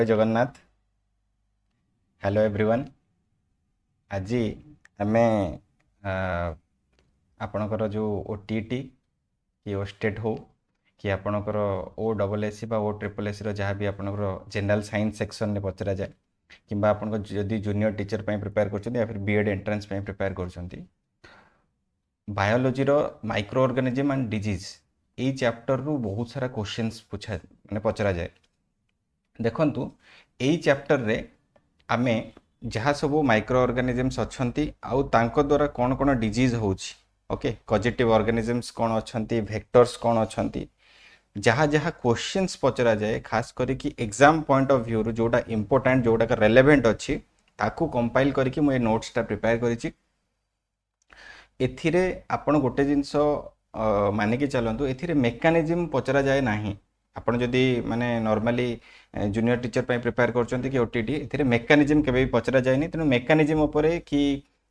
जय Jagannath. Hello everyone. आज आम आपणकर जो ओटीटी कि ओस्टेट हो कि आपणकर ओ डबल एस बा ओ ट्रिपल एस जहाँ भी आपणकर जनरल साइंस सेक्शन में पचरा जाए कि आपन जदि जूनियर टीचर प्रिपेयर कर या फिर बीएड एंट्रेंस प्रिपेयर कर biology micro organism and disease यही चैप्टर रु बहुत सारा क्वेश्चंस पूछा माने पचरा जाए। देखंतु यही चैप्टर रे आमे जहाँ सब माइक्रो ऑर्गेनिजम्स अच्छी आउ तांको द्वारा कौन कौन डिजीज होची ओके कॉजेटिव ऑर्गेनिजम्स कौन अच्छी वेक्टर्स कौन अच्छी जहाँ जहाँ क्वेश्चंस पचरा जाए खास करके एग्जाम पॉइंट ऑफ व्यू जोटा इंपोर्टेंट जोटा रेलेवेंट अच्छी ताकू कंपाइल करके मुझे नोट्सटा प्रिपेयर करिछि। एथिरे आपण गोटे जिनस मानिकी चलतु एथिरे मेकानिज्म पचरा जाए नाही। आपण जदि माने नॉर्मली जूनियर टीचर प्रिपेयर करछन्ती कि ओटीटी एथिरे मेकानिज्म केबे भी पचरा जाए नहीं। तेणु मेकानिज्म उपरे कि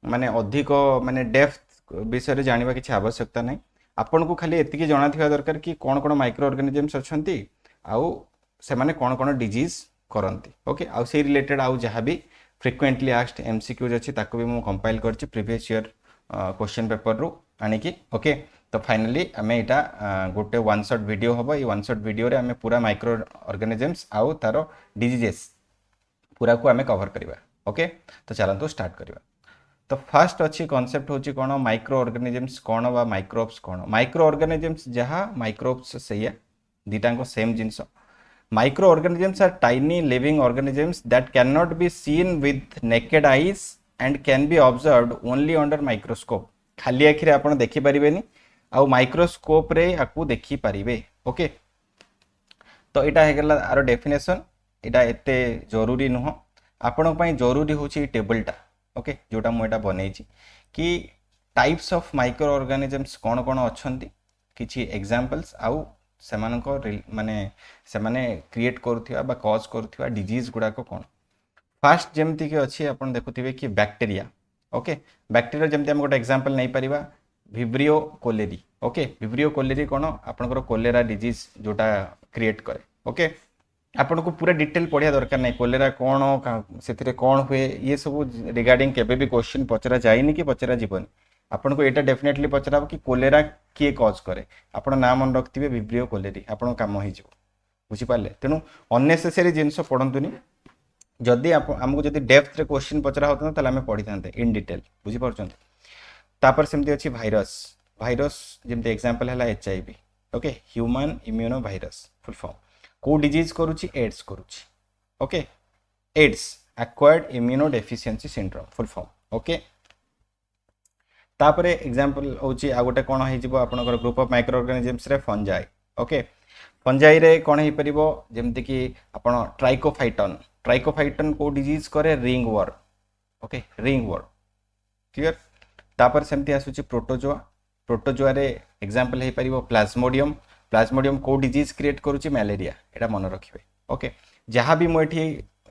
माने अधिक माने डेप्थ विषय जानिबा किछि आवश्यकता नहीं। आपण को खाली एतिकी जणा थिबा दरकार कि कोन कोन माइक्रो ऑर्गेनिजम्स अछन्ती आउ से माने कोन कोन डिजीज करंती ओके आउ से रिलेटेड आउ जहाँ भी फ्रिक्वेंटली आस्क्ड एमसीक्यूज अछि ताको भी मु कंपाइल करछि प्रीवियस ईयर क्वेश्चन पेपर रु आनिकी ओके। तो फाइनली आम यहाँ गोटे वन शॉट वीडियो हम ये वन शॉट वीडियो रे आम पूरा माइक्रो ऑर्गेनिजम्स आउ तार डिजीजेस पूरा को आम कवर करवा ओके। तो चलतु स्टार्ट करवा। तो फास्ट अच्छी कॉन्सेप्ट होची कौन माइक्रो ऑर्गेनिजम्स कौन वा माइक्रोब्स कौन। माइक्रो ऑर्गेनिजम्स जहाँ माइक्रोब्स से दीटा same genus. Microorganisms are tiny living organisms that can not be seen with naked eyes and can be observed only under microscope. खाली आखिरे आपण देखि परिबेनी आउ माइक्रोस्कोप रे आपको देखि पारिबे ओके। तो इटा हे गेला आरो डेफिनेशन इटा एते जरूरी नुह आपण पई जरूरी होची टेबलटा ओके जोटा मु एटा बनेइची कि टाइप्स ऑफ माइक्रो ऑर्गेनिजम्स कोन कोन अछंती किछि एग्जांपल्स आउ सेमानको माने सेमाने क्रिएट करथिबा बा कॉज करथिबा डिजीज गुडा को कोन। फास्ट जेमती कि अच्छी आपण देखुथिबे कि बैक्टीरिया ओके बैक्टीरिया जेमती हम गोटे एग्जांपल नहीं परिबा Vibrio cholerae okay. Vibrio cholerae कौन आपनकर कोलेरा डिजीज जोटा क्रिएट करे ओके। आपन को पूरा डिटेल पढ़िया दरकार नहीं कोलेरा कौन से कौन हुए ये सब रिगार्डिंग केबे भी क्वेश्चन पचरा जाइनी कि पचरा जीवन आपन को एटा डेफिनेटली पचरा कि कोलेरा किए कॉज करे आपण नाम मन रखथिबे विब्रियो कोलेरी आपण काम हो जिवो बुझी पाले। तेनु अननेसेसरी जिंस पढंतुनी जदि आमको जदि डेप्थ रे क्वेश्चन पचरा होता ताले आमे पढ़ी थांते इन डिटेल बुझी पारछन्ते। तापर सेमती अछि भाइरस भाइरस जेमती एग्जांपल हला HIV okay human immuno virus full form को डिजीज करूची एड्स करूची okay ads acquired immunodeficiency syndrome full form okay. तापर एग्जांपल होची आ गोटे कोन हे जिवो आपनकर ग्रुप ऑफ माइक्रो ऑर्गेनिजम्स रे फंजाई ओके। फंजाई रे कोन हे परिबो जेमती कि आपण ट्राइकोफाइटन ट्राइकोफाइटन को डिजीज करे ring worm okay ring worm clear. तापर सेमती आसुची प्रोटोजोआ प्रोटोजोआ रे एग्जांपल हे परिबो प्लाज्मोडियम प्लाज्मोडियम को डिजीज क्रिएट करूची मलेरिया एटा मन रखिबे ओके। जहाँ भी मु एठी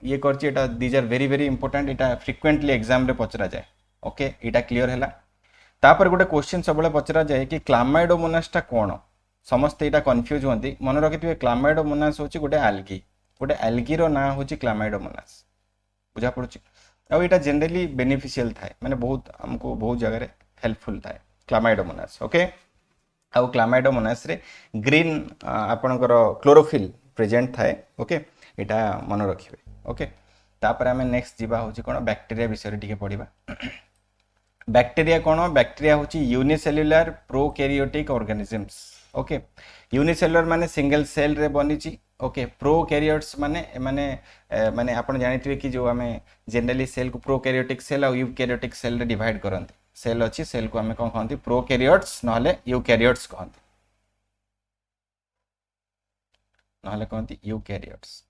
ये करची एटा these are very very important एटा फ्रिक्वेंटली एग्जाम रे पचरा जाए ओके एटा क्लियर हैला। तापर गोटे क्वेश्चन सबले पचरा जाए कि क्लामाइडोमोनास टा कोन समस्त एटा कंफ्यूज होंती मन रखिथिबे क्लामाइडोमोनास होची गोटे एल्गी रो ना होची क्लामाइडोमोनास बुझा पड़ुची आउ एटा जनरली बेनिफिशियल थाए माने बहुत हमको बहुत जगह रे हेल्पफुल थाए क्लामाइडोमोनास ओके। आउ क्लामाइडोमोनास रे ग्रीन आपनकर क्लोरोफिल प्रेजेंट थाए ओके एटा मन रखिबे ओके। तापर हमें नेक्स्ट जीवा होची कोन बैक्टीरिया विषय रे टिके पढिबा। बैक्टीरिया कौन बैक्टीरिया होची unicellular prokaryotic organisms okay. Unicellular माने सिंगल सेल रे बनीची ओके। प्रोकैरियोट्स माने माने माने आपण जानिथिबे कि जो हमें जनरली सेल को प्रोकैरियोटिक सेल और यूकैरियोटिक सेल रे डिवाइड करंती सेल अच्छी सेल को हमें कौन कहते प्रोकैरियोट्स नहले यूकैरियोट्स कहते नहले कहते यूकैरियोट्स।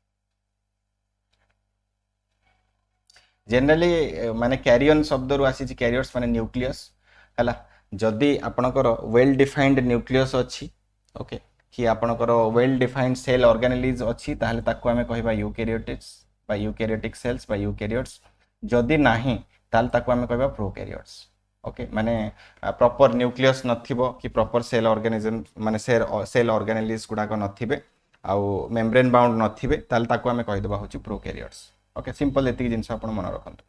जनरली माने कैरियन शब्द रु आसी कैरियर्स माने न्यूक्लियस हैला। जदि आपनकर वेल डिफाइंड न्यूक्लियस अच्छी ओके कि आपनकर वेल डिफाइंड सेल ऑर्गेनेलिज अच्छी ताहले ताको हमें कहबा यूकैरियोटिक्स बा यूकैरियोटिक सेल्स बा यूकैरियोट्स। जदि नाही ताहले ताको हमें कहबा प्रोकैरियोट्स ओके माने प्रॉपर न्यूक्लियस नथिबो कि प्रॉपर सेल ऑर्गेनिज्म माने सेल ऑर्गेनेलिज गुडा को नथिबे आउ मेम्ब्रेन बाउंड नथिबे ताल ताको आमे कहि देबा होची प्रोकैरियोट्स। ओके सिंपल एतिक जिंस आपण मन रखंतु।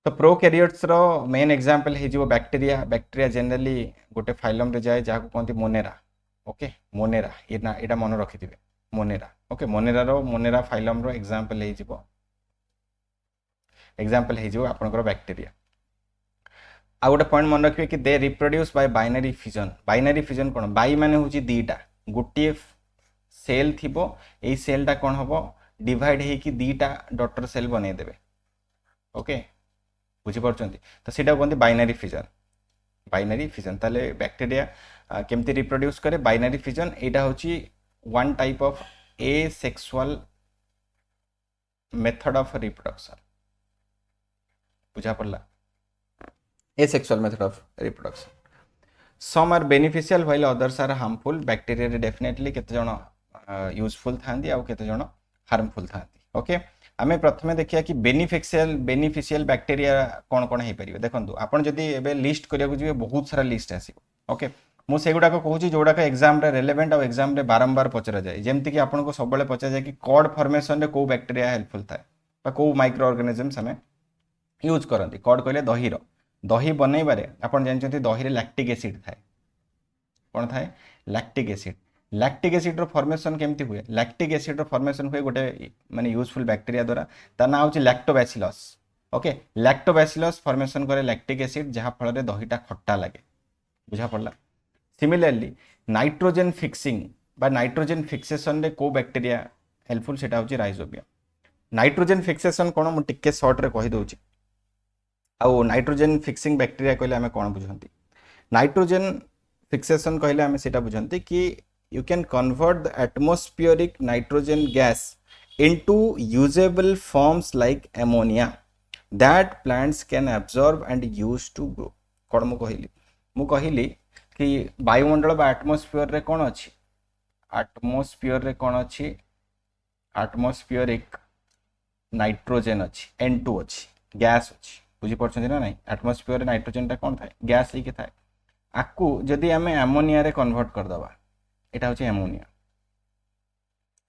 तो प्रोकैरियोट्स रो मेन एग्जांपल हे जो बैक्टीरिया। बैक्टीरिया जनरली गोटे फाइलम रे जाए जहां को कहते मोनेरा। ओके मोनेरा ये ना एटा मन रखिथिबे मोनेरा। ओके मोनेरा रो मोनेरा फाइलम रो एग्जांपल हे जिवो आपनकर बैक्टीरिया। आ गोटे पॉइंट मन रखिए कि they reproduce by binary fission. Binary fission cone by माने होची दीटा गोटे सेल थिबो एई सेलटा कोन हबो डिवाइड हे कि दीटा डॉटर सेल बनै देबे। ओके बुझी परछंती तो सेटा कोन बाइनरी फिजन। बाइनरी फिजन ताले बैक्टीरिया केमती रिप्रोड्यूस करे बाइनरी फिजन एटा होची one type of asexual method of reproduction. बुझा पड़ला asexual method of reproduction. Some are beneficial while others are harmful. Bacteria रे definitely केते जण यूजफुल थांदी आ केते जण हार्मफुल थांदी। ओके आमे प्रथमे देखिया कि बेनिफिशियल बैक्टीरिया कोन कोन हे परिबे। देखंतु आपण जदी एबे लिस्ट करिया को जिवे बहुत सारा लिस्ट आसीबो। ओके मु सेगुडा को कहूची जोडा का एग्जाम रे रेलेवेंट आ एग्जाम रे बारंबार पचरा जाय। जेमति कि आपण को सबले पचरा जाय कि कॉर्ड फॉर्मेशन रे को बैक्टीरिया हेल्पफुल थाए बा को माइक्रो ऑर्गेनिजम्स हमें यूज करंती। कॉर्ड कहले दही रो दही बनैबारे आपण जानछंती दही रे लैक्टिक एसिड थाए। कोन थाए लैक्टिक एसिड। लैक्टिक एसिड रो फॉर्मेशन केमती हुए। लैक्टिक एसिड रो फॉर्मेशन हुए गोटे माने यूजफुल बैक्टीरिया द्वारा ता ना होची लैक्टोबैसिलस। ओके लैक्टोबैसिलस फॉर्मेशन करे लैक्टिक एसिड जहा फल रे दहीटा खट्टा लागे। बुझा पड़ला। सिमिलरली नाइट्रोजन फिक्सिंग बा नाइट्रोजन फिक्सेशन रे को बैक्टीरिया हेल्पफुल सेटा होची राइजोबियम। नाइट्रोजन फिक्सेशन कोन मु टिके शॉर्ट रे कहि दोची। आउ नाइट्रोजन फिक्सिंग बैक्टीरिया कहले आमे कोन बुझंती। नाइट्रोजन फिक्सेशन कहले आमे सेटा बुझंती कि you can convert the atmospheric nitrogen gas into usable forms like ammonia that plants can absorb and use to grow. कोन मु कहिली कि वायुमंडल बा एटमॉस्फेयर रे कोन अछि। एटमॉस्फेयर रे कोन अछि एटमॉस्फेरिक नाइट्रोजन अछि N2 अछि गैस अछि। बुझी परछंती ना नहीं एटमॉस्फेयर रे नाइट्रोजन टा कोन थाए गैस ही के थाए। आकु जदी आमे अमोनिया रे कन्वर्ट कर दबा एटा होची अमोनिया।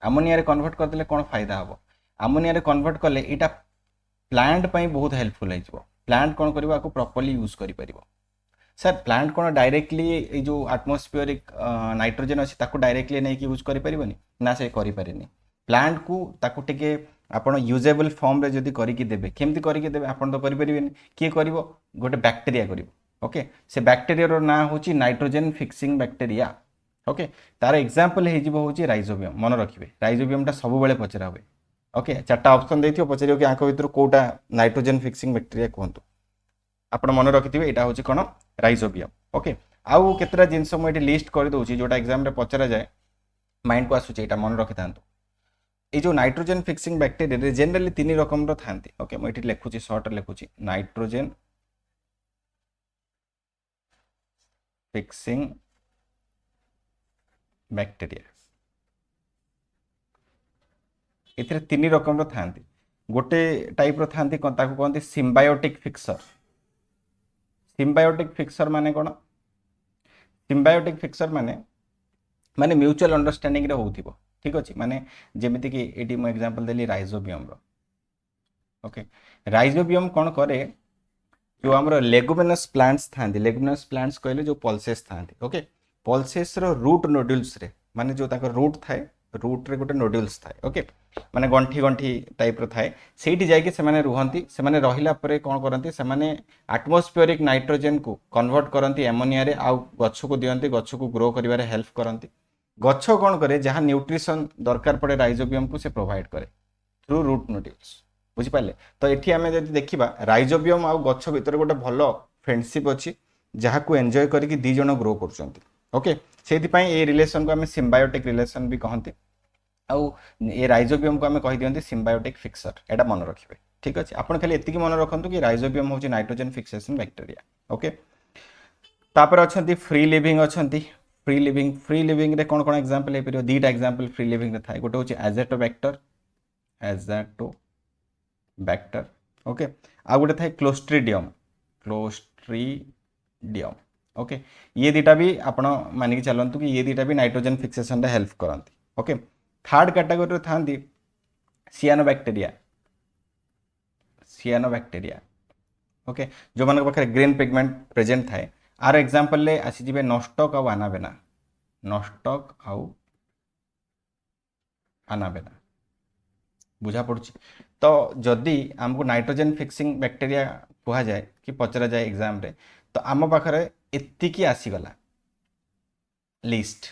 अमोनिया रे कन्वर्ट कर देले कोन फायदा हबो। अमोनिया रे कन्वर्ट करले एटा प्लांट पई बहुत हेल्पफुल है जिवो। प्लांट कोन करबो आकु प्रॉपर्ली यूज करि परिबो। सर प्लांट कोन डायरेक्टली ए जो एटमॉस्फेरिक नाइट्रोजन अछि ताकु डायरेक्टली नै कि यूज करि परिबोनी ना से करि परिनी। प्लांट को ताकु टिके आपण यूजेबल फॉर्म रे जदी करि कि देबे केमती करि कि देबे आपण तो करि परिबेनी के करिवो गोटे बैक्टीरिया करिवो। ओके से बैक्टीरिया रो ना होची नाइट्रोजन फिक्सिंग बैक्टीरिया। ओके तार एग्जांपल हे जिवो होची राइजोबियम। मन रखिबे राइजोबियम टा सब बेले पचरा हुए। ओके चारटा ऑप्शन देथियो पचरियो कि आंको भितर कोटा नाइट्रोजन फिक्सिंग बैक्टीरिया कोहंतु आपण मन रखिथिबे एटा होची कोन राइजोबियम। ओके आउ केतरा जिंस म एटी लिस्ट कर दोची जोटा एग्जाम रे पचरा जाय माइंड को आसुची एटा मन रखितांतु। ए जो नाइट्रोजन फिक्सिंग बैक्टीरिया रे जनरली तीन रकम रो थांती। ओके म एटी लेखुची शॉर्ट लेखुची नाइट्रोजन फिक्सिंग बैक्टीरिया एथिरे तीन रकम रो थांती। गोटे टाइप रो थांती ताकू कहंती सिम्बायोटिक फिक्सर। सिम्बायोटिक फिक्सर माने कोन सिम्बायोटिक फिक्सर माने माने म्यूचुअल अंडरस्टैंडिंग रे होउथिबो। ठीक अछि माने जेमिति कि एटी म एग्जांपल देली राइजोबियम रो। ओके राइजोबियम कोन करे जो हमरो लेगुमिनस प्लांट्स थांती। लेगुमिनस प्लांट्स कहले जो पल्सेस थांती। ओके पल्सेस रो रूट नोड्यूल्स रे माने जो ताको रूट थाए रूट रे गोटे नोड्यूल्स थाए। ओके माने गंठी गंठी टाइप रो थाए सेठी जाय के से माने रुहंती। से माने रहिला परे कोन करंती से माने एटमॉस्फेरिक नाइट्रोजन को कन्वर्ट करंती अमोनिया रे आउ गच्छ को दियंती गच्छ को ग्रो करिवारे हेल्प करंती। गच्छ कोन करे जहां न्यूट्रिशन दरकार पड़े राइजोबियम को से प्रोवाइड करे थ्रू रूट नोड्यूल्स। बुझी पाले तो एठी हमें जदि देखिबा राइजोबियम आउ गच्छ भितर गोटे भलो फ्रेंडशिप अछि जहां को एन्जॉय करिकि दी जण ग्रो करचंती। ओके सेति पई ए रिलेशन को हमें सिम्बायोटिक रिलेशन भी कहंती। आउ ए राइजोबियम को हमें कहि दियंती सिम्बायोटिक फिक्सर एटा मन रखिबे। ठीक अछि आपण खाली एतिकी मन रखंतु कि राइजोबियम होची नाइट्रोजन फिक्सेशन बैक्टीरिया। ओके तापर अछंती फ्री लिविंग अछंती। फ्री लिविंग रे कोन कोन एग्जांपल हे परियो दीटा एग्जांपल फ्री लिविंग रे थाए। गोटे होची एजेटोबैक्टर ओके आ गोटे थाए क्लोस्ट्रिडियम। ओके ये दीटा भी आपण मानिक चलंतु कि ये दीटा भी नाइट्रोजन फिक्सेशन रे हेल्प करंती। ओके थर्ड कैटेगरी था सियानोबैक्टेरिया ओके जो मान पाखे ग्रीन पिगमेंट प्रेजेंट थाए आर एग्जांपल ले आसीजिबे नॉस्टक आउ आनाबेना नॉस्टक आउ आनाबेना बुझा पड़ुछि तो जदि आमको नाइट्रोजन फिक्सिंग बैक्टीरिया कहा जाए कि पचरा जाए एग्जाम रे तो आम पाखरे एतिकी आसीगला लिस्ट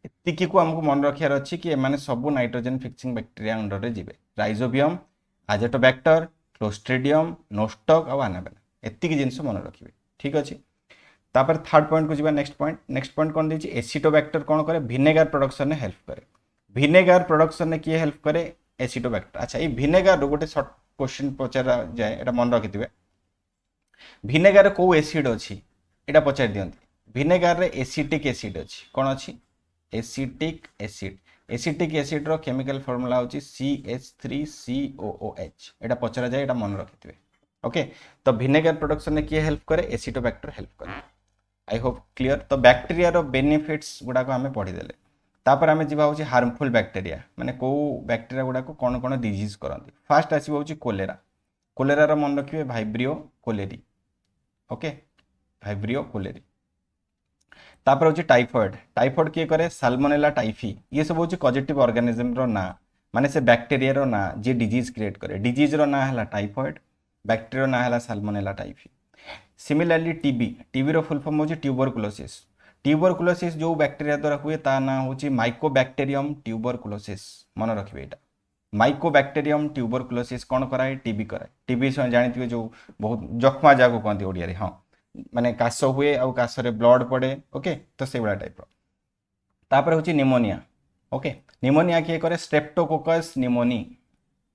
एतिकी को आमको मन रखियार अछि कि एमाने सब नाइट्रोजन फिक्सिंग बैक्टीरिया अंडर रे जिवे राइजोबियम आजेटोबैक्टर क्लोस्ट्रिडियम नोस्टक आउ आनाबेना एतिकी जिंस मन रखिबे ठीक अछि तापर थर्ड पॉइंट को जीवा नेक्स्ट पॉइंट कौन देछि एसिटोबैक्टर कौन करे विनेगार प्रोडक्शन में हेल्प करे विनेगार प्रोडक्शन में किए हेल्प करे एसिटोबैक्टर अच्छा ये विनेगार गोटे शॉर्ट क्वेश्चन पचारा जाए एटा मन रखिथिबे विनेगार को एसिड अछि एटा पचार दियंती विनेगार रे एसिटिक एसिड अछि कोन अछि एसिटिक एसिड रो केमिकल फार्मूला होछि CH3COOH एटा पचरा जाए एटा मन रखिथिबे ओके तो विनेगार प्रोडक्शन में किए हेल्प करे एसिटोबैक्टर हेल्प करे आई होप क्लियर तो बैक्टीरिया रो बेनिफिट्स गुडा को हमें पढ़ी देले तापर आमे जीवा होछि हार्मफुल बैक्टीरिया माने को बैक्टीरिया गुडा को कोन कोन डिजीज करंती फास्ट आसीबो होछि कोलेरा रो मन रखिबे Vibrio cholerae okay Vibrio cholerae तापर होछि टाइफॉइड किए करे साल्मोनेला टाइफी ये सब होछि पॉजिटिव ऑर्गेनिज्म रो ना माने से बैक्टीरिया रो ना जे डिजीज क्रिएट करे डिजीज रो ना हला टाइफॉइड बैक्टीरिया रो ना हला साल्मोनेला टाइफी सिमिलरली टीबी रो फुल फॉर्म होछि ट्यूबरकुलोसिस जो बैक्टीरिया द्वारा हुए ता ना होछि माइकोबैक्टीरियम ट्यूबरकुलोसिस मन रखिबे एटा माइकोबैक्टीरियम ट्यूबरकुलोसिस कौन कराए टीबी कराए टीबी जानिथिबे जो बहुत जखमा जाको कहंती ओडिया रे हां माने काश हुए आ काश रे ब्लड पड़े ओके तो से बड़ा टाइप रो तापर होछि निमोनिया ओके निमोनिया किए करे स्ट्रेप्टोकोकस निमोनी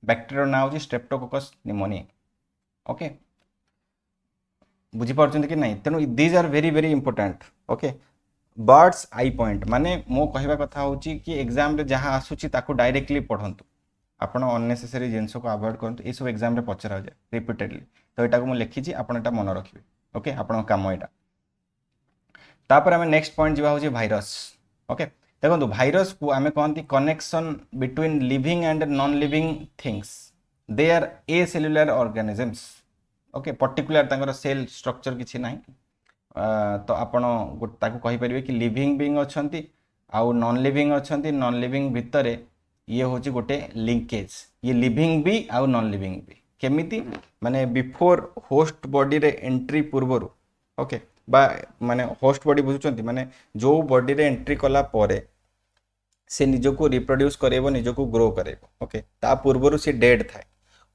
बैक्टीरिया ना होछि स्ट्रेप्टोकोकस निमोनी ओके बुझी पार्छन कि नहीं तेनु these are very very important okay birds eye point माने मो कहवा कथा होछि कि एग्जाम रे जहां आसुछि ताको डायरेक्टली पढंतु आपण अननेसेसरी जिंस को अवॉइड करंतु ए सब एग्जाम रे पचरा जाय रिपीटेडली तो एटा को मु लिखिछि आपण एटा मन रखिबे ओके आपण काम एटा तापर हमें नेक्स्ट पॉइंट जीवा होछि वायरस ओके देखंतु वायरस को हमें कहंती connection between living and non living things they are acellular organisms okay particular तांकर सेल स्ट्रक्चर किछि नाही तो आपण ताको कहि परिबे कि लिविंग बीइंग अछंती आउ नॉन लिविंग अछंती नॉन लिविंग भितरे ये होछि गोटे लिंकेज ये लिविंग भी आउ नॉन लिविंग भी केमिति माने बिफोर होस्ट बॉडी रे एंट्री पूर्वरु ओके बा माने होस्ट बॉडी बुझुचंती माने जो बॉडी रे एंट्री कला परे से निजको रिप्रोड्यूस करेबो निजको ग्रो करेबो ओके ता पूर्वरु से डेड थाए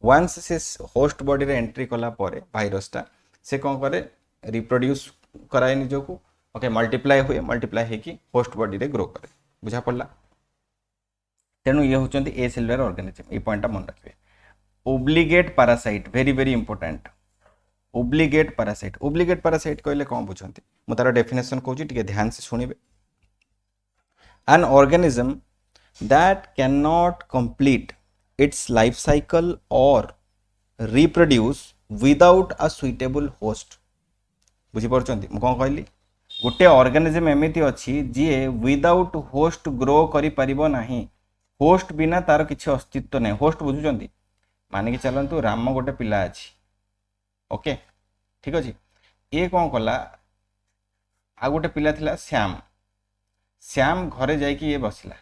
वंस से होस्ट बॉडी रे एंट्री कला परे वायरस टा से कोन करे रिप्रोड्यूस कराए निजको ओके मल्टीप्लाई हे कि होस्ट बॉडी रे ग्रो करे बुझा पड़ला तेनु ये होचंती ए सेल्युलर ऑर्गेनिज्म ए पॉइंट मन रखिबे obligate parasite very very important obligate parasite कहले कोन बुझंती मु तार डेफिनेशन कहूची टिके ध्यान से सुनिबे an organism that cannot complete its life cycle or reproduce without a suitable host बुझी परछंती मु कोन कहली गोटे ऑर्गेनिज्म एमिति अछि जे विदाउट होस्ट ग्रो करि परिबो नाही होस्ट बिना तार किछि अस्तित्व नै होस्ट बुझुचंती माने कि चलंतु राम गोटे पिला अछि ओके ठीक अछि ए कोन कला आ गोटे पिला थिला श्याम घरे जाइकी ये बसिला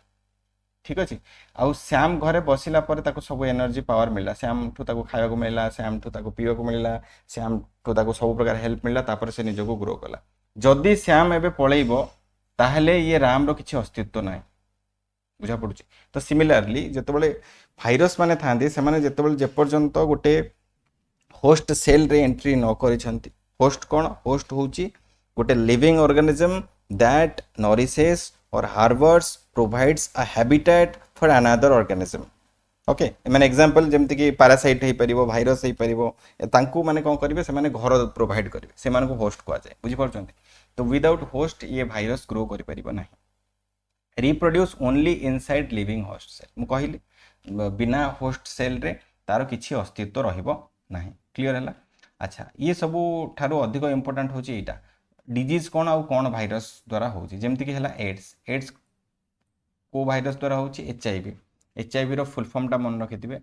ठीक अछि आउ श्याम घरे बसिला पर ताको सब एनर्जी पावर मिलला श्याम ठू ताको खाया को मिलला श्याम ठू ताको पियो को मिलला श्याम ठू ताको सब प्रकार हेल्प मिलला तापर से निजको ग्रो कला जदि श्याम एबे पळेइबो ताहले ये राम रो किछि अस्तित्व नै बुझा पड़ुछि तो सिमिलरली जेतबेले भाइरस माने थांदी से माने जेतबेले जे पर्यंत गोटे होस्ट सेल रे एंट्री न करिसंती होस्ट कोन होस्ट होउची गोटे living organism that nourishes or harbors provides a habitat for another organism okay माने एग्जांपल जेमति कि पैरासाइट हे परिबो वायरस हे परिबो तांकू माने कोन करिवे से माने घर प्रोवाइड करिवे से माने को होस्ट को जाय बुझि परछंती तो विदाउट होस्ट ये वायरस ग्रो करि परिबो नाही reproduce only inside living host cell मु कहिली बिना होस्ट सेल रे तार किछि अस्तित्व रहिबो नाही क्लियर हला अच्छा ये सब ठारो अधिक इंपोर्टेंट होची एटा डिजीज कौन आउ कौन भाइरस द्वारा होची जेमति कि हला एड्स को भाइरस द्वारा होची एचआईवी। एचआईवी रो फुल फॉर्म टा मन रखिथिबे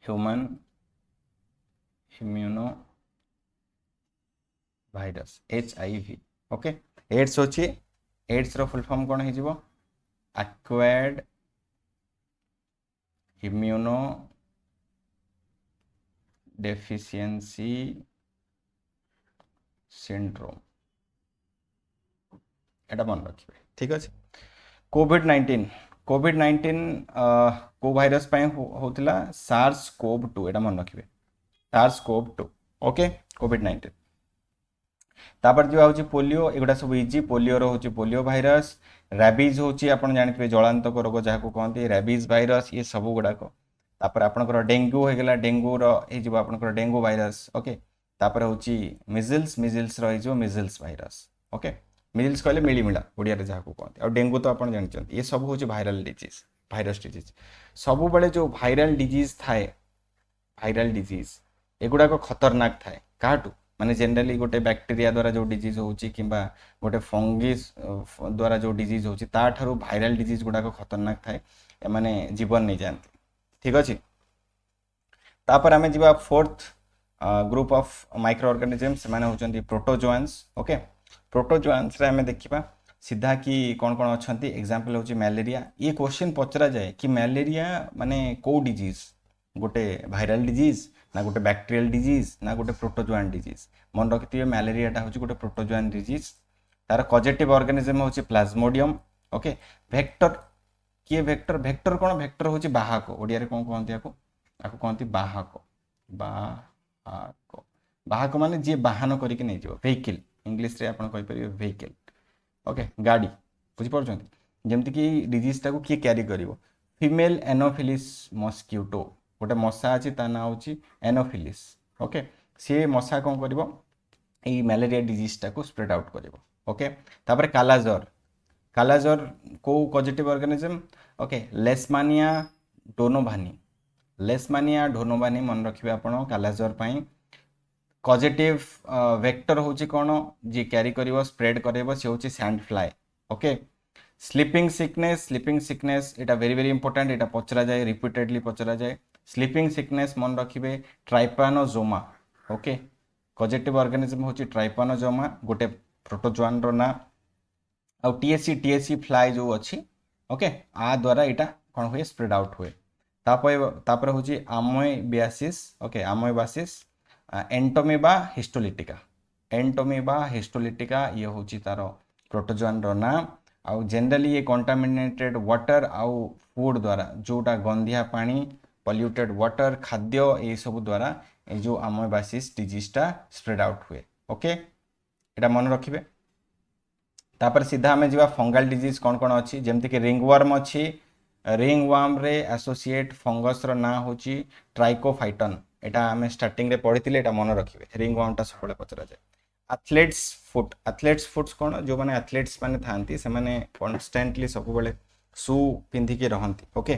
human immuno virus HIV. Okay AIDS होची एड्स रो फुल फॉर्म कोन हे जिवो एक्वायर्ड इम्यूनो डेफिशिएंसी सिंड्रोम एटा मन रखिबे ठीक अछि। कोविड-19 को भाइरस पय होतिला सार्स कोव 2 एटा मन रखिबे सार्स कोव 2 ओके कोविड-19। तापर जो होची पोलियो एगुडा सब इजी पोलियो रो होची पोलियो भाइरस रैबिज होची आपण जानिथिबे जलांतक रोग जाहाको कहंती रैबिज भाइरस ये सब गुडा को। तापर आपनकर डेंगू हो गेला डेंगू रो ए जिवो आपनकर डेंगू भाइरस ओके। तापर होची मिजल्स रो ए जो मिजल्स भाइरस ओके मिजल्स कहले मिलीमिला ओडिया रे जाहाको कहंती और डेंगू तो आपण जानिचंती ये सब होची वायरल डिजीज भाइरस डिजीज। सब बेले जो वायरल डिजीज थाए वायरल डिजीज एगुडा को खतरनाक थाए काटू माने जनरली गोटे बैक्टीरिया द्वारा जो डिजीज होची किंबा गोटे फंगिस द्वारा जो डिजीज होची ता ठारू वायरल डिजीज गुडा को खतरनाक थाए माने जीवन नहीं जानती ठीक अछि। तापर आमे जिबा fourth group of micro organisms माने होचंती प्रोटोजोआन्स ओके। प्रोटोजोआन्स रे आमे देखिबा सीधा कि कौन कौन अच्छी एग्जाम्पल होची मैलेरिया। ये क्वेश्चन पचरा जाए कि मैलेरिया माने को डिजीज गोटे वायरल डिजीज ना गोटे बैक्टीरियल डिजीज ना गोटे प्रोटोजोआन डिजीज मन रखिथिबे मैलेरियाटा होची गोटे प्रोटोजोआन डिजीज। तार कॉजेटिव ऑर्गेनिज्म होची प्लाज्मोडियम ओके। वेक्टर किए वेक्टर वेक्टर कौन वेक्टर होची बाहक ओडिया रे कौन कहंती आको कहंती बाहक बाहक बाहक माने जे वाहन करिक नै जिवो व्हीकल इंग्लिश रे आपण कहि परिबे व्हीकल ओके गाड़ी बुझी पार्छंती जेमति कि डिजीज टाको किए कैरी करिवो फीमेल एनोफिलिस मस्क्यूटो गोटे मशा अछि ता ना होची एनोफिलिस ओके। से मशा कौन करिवो एई मैलेरिया डिजीज टाको स्प्रेड आउट करिवो ओके। तापर कालाजर कालाजर को पॉजिटिव ऑर्गेनिज्म ओके लेशमानिया डोनोवानी मन रखिबे आपण कालाजर पई। पॉजिटिव वेक्टर होची कोन जे कैरी करिवो स्प्रेड करिवो से होची sand fly okay. Sleeping sickness एटा वेरी वेरी इंपोर्टेंट एटा पचरा जाए रिपीटेडली पचरा जाए स्लीपिंग सिकनेस मन रखिबे ट्राइपानोजोमा ओके। पॉजिटिव ऑर्गेनिज्म होची ट्राइपानोजोमा गोटे प्रोटोजोआन रो ना आ टीएससी फ्लाई जो अच्छी ओके आ द्वारा एटा कौन हुए स्प्रेड आउट हुए। तापर होची आमोएबियासिस ओके आमोएबासिस एंटोमीबा हिस्टोलिटिका ये होची तारो प्रोटोजोआन रो ना आउ जनरली ये कंटामिनेटेड वाटर आउ फूड द्वारा जोटा गंधिया पानी पॉल्यूटेड वाटर खाद्य ये सब द्वारा ए जो आमोएबासिस डिजीजटा स्प्रेड आउट हुए ओके एटा मन रखिबे। तापर सीधा हमें जीवा फंगल डिजीज कौन कौन अच्छी जमती कि रिंगवर्म अच्छी रिंगवर्म रे एसोसिएट फंगस रो ना होची ट्राइकोफाइटन एटा हमें स्टार्टिंग रे पढ़िथिले एटा मन रखिबे रिंगवर्म टा सबले पचरा जाए। एथलेट्स फुट कौन जो माने एथलेट्स माने थांती से माने कांस्टेंटली सब बेले शू पिंधि के रहंती ओके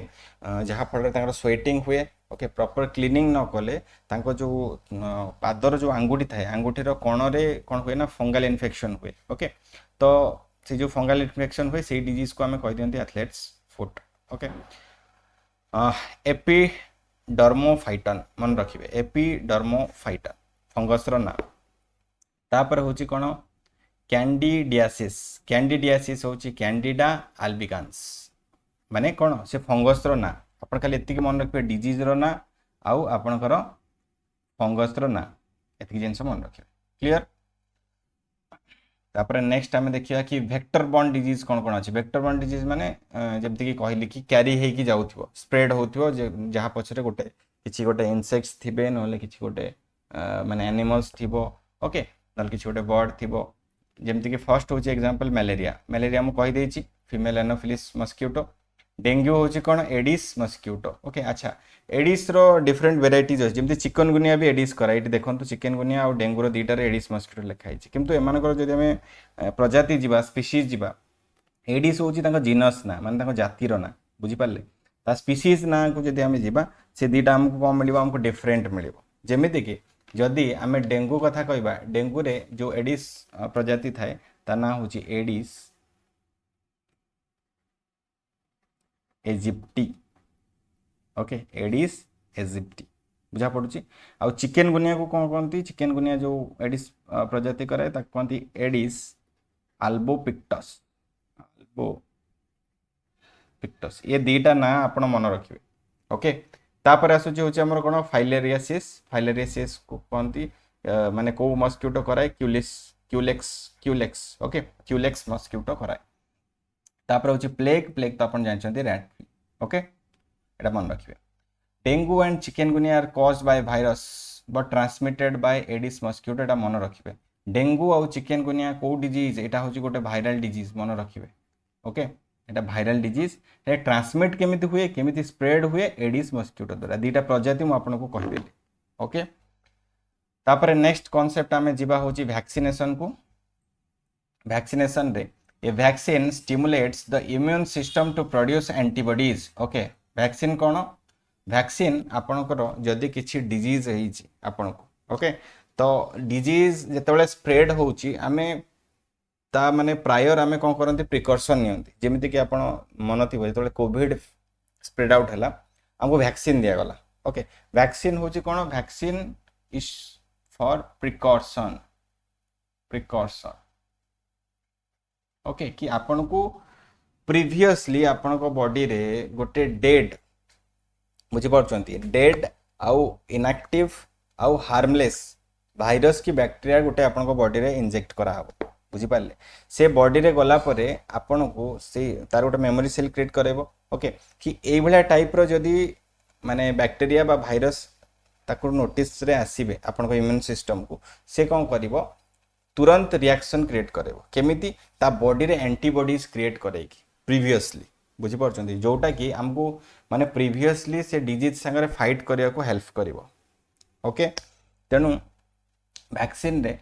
जहा फल तांकर स्वेटिंग हुए ओके प्रॉपर क्लीनिंग न कले तांको जो पादर जो आंगुठी थाए आंगुठीर कोणरे कौन हुए ना फंगल इन्फेक्शन हुए ओके। तो से जो फंगल इन्फेक्शन हुए से डिजीज को हमें कह दियंती एथलेट्स फुट ओके। एपिडर्मोफाइटन मन रखिबे एपिडर्मोफाइटन फंगस रो ना। तापर होची कोन कैंडिडियासिस होची कैंडिडा आल्बिकान्स माने कोन से फंगस रो ना आपण खाली एतिक मन रखिबे डिजीज रो ना आउ आपणकर फंगस रो ना एतिक जिंस मन रखिबे क्लियर। तापर नेक्स्ट आमे देखिया कि वेक्टर बॉर्न डिजीज कौन कौन अच्छी वेक्टर बॉर्न डिजीज माने जमती कि कहली कि कैरी हे कि जाउथिबो स्प्रेड होथिबो जहाँ पछरे गोटे किछि गोटे इनसेक्ट्स थिबे नले किछि गोटे माने एनिमल्स थिबो ओके नले किछि गोटे बर्ड थिबो जमती कि फर्स्ट होची एग्जांपल मैलेरिया मु कहि देछि फीमेल एनोफिलिस मस्क्यूटो। डेंगू होची कोन एडिस मस्क्यूटो ओके। अच्छा एडिस रो डिफरेंट वेराइटीज अछि जमती चिकनगुनिया भी एडिस करा इट देखंतु चिकनगुनिया और डेंगू रो दीटा रे एडिस मस्क्यूटो लिखा हिछि किंतु एमानकर जदि हमें प्रजाति जीवा स्पीशीज जीवा एडिस होची तांको जीनस ना माने तांको जाति रो ना बुझी पाले ता स्पीशीज ना को जदि हमें जीवा से दीटा हमको कम मिलिबो हमको डिफरेंट मिलिबो जेमिति कि जदि हमें डेंगू कथा कहबा डेंगू रे जो एडिस प्रजाति थाए ता ना होची Aedes aegypti okay Aedes aegypti बुझा पड़ुची आउ चिकेन गुनिया को कौन कहती चिकेन गुनिया जो एडिस प्रजाति करे ताको कहती एडिस आल्बोपिक्टस आल्बोपिक्टस ये दीटा ना आपण मन रखिबे ओके तापर आसुची होची हमर कोन फाइलेरियासिस को कहती माने को मस्किटो कराए क्यूलेक्स ओके क्यूलेक्स मस्किटो कराए तापर होची प्लेग तो आपण जानछंती रैट ओके एटा मन रखिबे dengue and chikungunya are caused by virus but transmitted by Aedes mosquito एटा मन रखिबे डेंगू और चिकनगुनिया को डिजीज एटा होची गोटे वायरल डिजीज मन रखिबे ओके एटा वायरल डिजीज ए ट्रांसमिट केमिति हुए केमिति स्प्रेड हुए एडिस मस्किटो द्वारा दीटा प्रजाति मु आपनको कहि ओके तापर नेक्स्ट कांसेप्ट आमे जिबा होची वैक्सीनेशन को वैक्सीनेशन रे a vaccine stimulates the immune system to produce antibodies okay vaccine कोन वैक्सीन आपनकर जदि किछि डिजीज हेछि आपनको ओके तो डिजीज जेतेबेले स्प्रेड होउची आमे ता माने प्रायर आमे कोन करंती प्रिकॉशन नियंती जेमिति कि आपण मन थिबो जेतेबेले कोविड स्प्रेड आउट हला हमको वैक्सीन दिया गला ओके वैक्सीन होची कोन vaccine is for precaution okay कि आपण को प्रीवियसली आपण को बॉडी रे गोटे डेड बुझी पारछंती डेड आउ इनएक्टिव आउ हार्मलेस वायरस की बैक्टीरिया गोटे आपण को बॉडी रे इंजेक्ट करा हबो बुझी पारले से बॉडी रे गला परे आपण को से तार गोटे मेमोरी सेल क्रिएट करेबो ओके कि एई भला टाइप रो जदी माने बैक्टीरिया बा वायरस ताको नोटिस रे आसीबे आपण को इम्यून सिस्टम को से कोन करिवो तुरंत रिएक्शन क्रिएट करेबो केमिति ता बॉडी रे एंटीबॉडीज क्रिएट करेकी प्रीवियसली बुझी पारछंती जोटा कि हमको माने प्रीवियसली से डिजीज संगे फाइट करिया को हेल्प करिवो ओके तेनु वैक्सीन रे